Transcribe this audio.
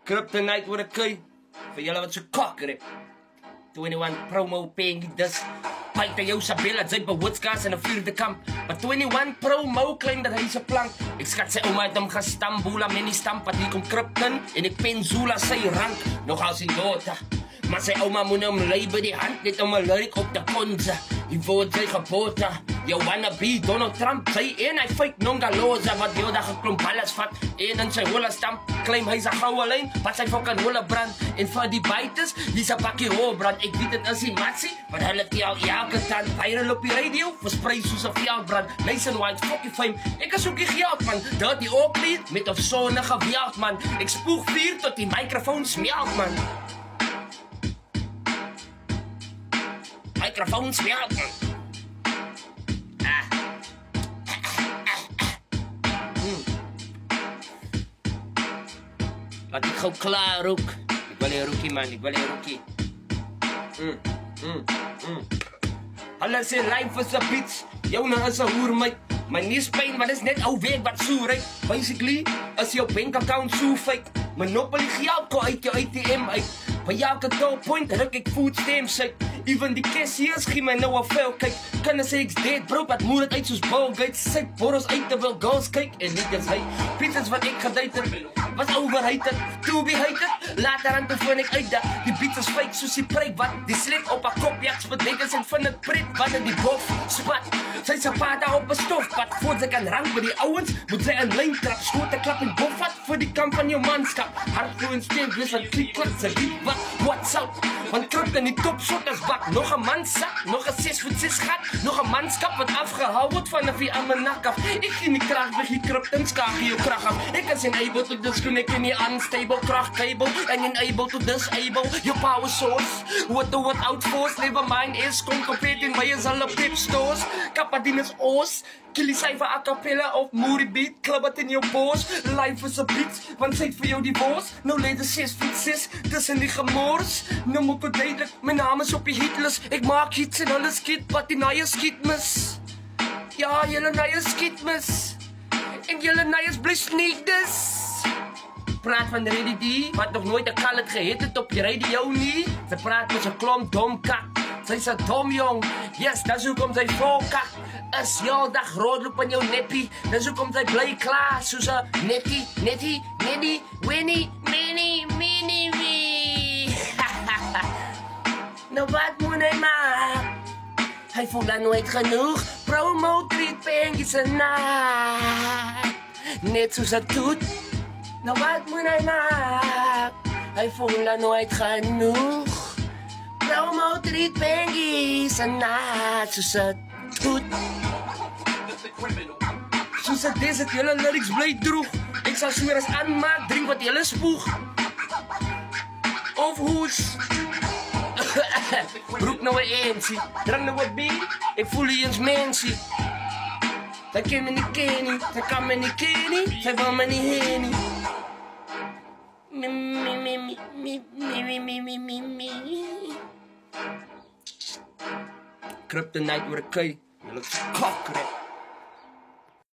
Kryptonite with a K. Vir julle wat so kakker het. 21 promo pengie dus. Buiten jou Sabella, jy behoedskaas in 'n vierde kamp. Maar 21 promo claim dat hy se plank. Ek skat sy ouma het hom gestambula, mini stamp, wat hier kom Krypton. En ek pen Zula sy rank, nog als in dota. Maar sy ouma moet hom lei by die hand, net om 'n lyric op te konza. Die woord sy geboorte. Jou wannabe Donald Trump, sy en hy fake Nongaloza, wat jou dag 'n klomp balles vat. En in sy holle stamp, claim hy's 'n goue lyn, wat sy fucking holle brand. En vir die buiters, hier's 'n bakkie hoorbrand. Ek weet dit is die matsie, maar hulle het al elke tand. Viral op die radio, versprei soos 'n veldbrand. Nationwide fucking fame, ek is ook die geld man. Dat die opleid, met of sonnige geweld man. Ek spoeg vuur tot die microfoon smelt man. Microfoon smelt man. Laat ek gou klaar roek. Ek wil die roekie man, ek wil die roekie. Hulle sê life is a bitch, joune is 'n hoer my. My niespyn, maar dis net ou week wat so ryk. Basically, is jou bankaccount so fake. Monopoly geld ko uit jou ATM uit. By elke tolpoint ruk ek food stamps uit. Even die cashiers gee my nou 'n vel kyk. Kan sê ek's dead bro, wat moet dit uit soos Ballgates. Sy borrels uit terwyl girls kyk en nie dis hy. Pizzas wat ek gedate het, was overrated, to be hated. Later aan telefoon ek uit dat die beats is fake soos die preek wat. Die slik op 'n kop jaks bedenkens en vind dit pret wat in die bof spat. Sy sapata op 'n stofpad, voor sy kan rank by die ouens, moet sy 'n lyn trap, skoot 'n klap en bof vat vir die kamp van jou manskap. Hardvloeiend steen, wees wat klik klak, sy diep wat, what's up? Want Krypton in die top shot as bak, nog 'n man sak, nog 'n 6'6" gat, nog 'n manskap wat afgehou word van 'n vie aan my nak af. Ek gee nie krag weg, die Krypton skakel jou krag af. Ek is able to disconnect any unstable krag cable, and unable to disable your power source. What the without force, never mind is competing by is alle pip stores. Kapadines os, killie cypher a cappella of moody beat, klub het in jou bos. Life is a beat, want sy het vir jou die bos. Nou lede 6'6", dis in die gemors. Nou moet ek duidelik, my naam is op die hitlist. Ek maak hits en hulle skiet, wat die naie skiet mis. Ja, julle naie skiet mis. En julle naie bly sneak dis. Praat van Reddy D, wat nog nooit 'n kallet gehit het op die radio nie. Sy praat met 'n klomp dom kak. Sy's 'n dom jong, yes, dis hoekom sy volkak. Is jou dag roodloop in jou neppie. Dis hoekom sy bly klaar, soos 'n nettie, winnie, mini. Nou wat moet hy maak? Hy voel dan nooit genoeg. Promo treat pengies en nacht. Net soos 'n toet. Nou wat moet hy maak? Hy voel dan nooit genoeg. Promo treat pengies en nacht. Soos 'n toet. Soos 'n desert, julle lyrics bly droeg. Ek sal smores aanmaak, drink wat julle spoeg. Of hoes. Roep nou 'n eentjie, drink nou 'n bier. Ek voel nie eens mensie. Sy ken my nie ken nie, sy kan my nie ken nie, sy wil my nie heen nie. Kryptonite with a K, julle is kakker.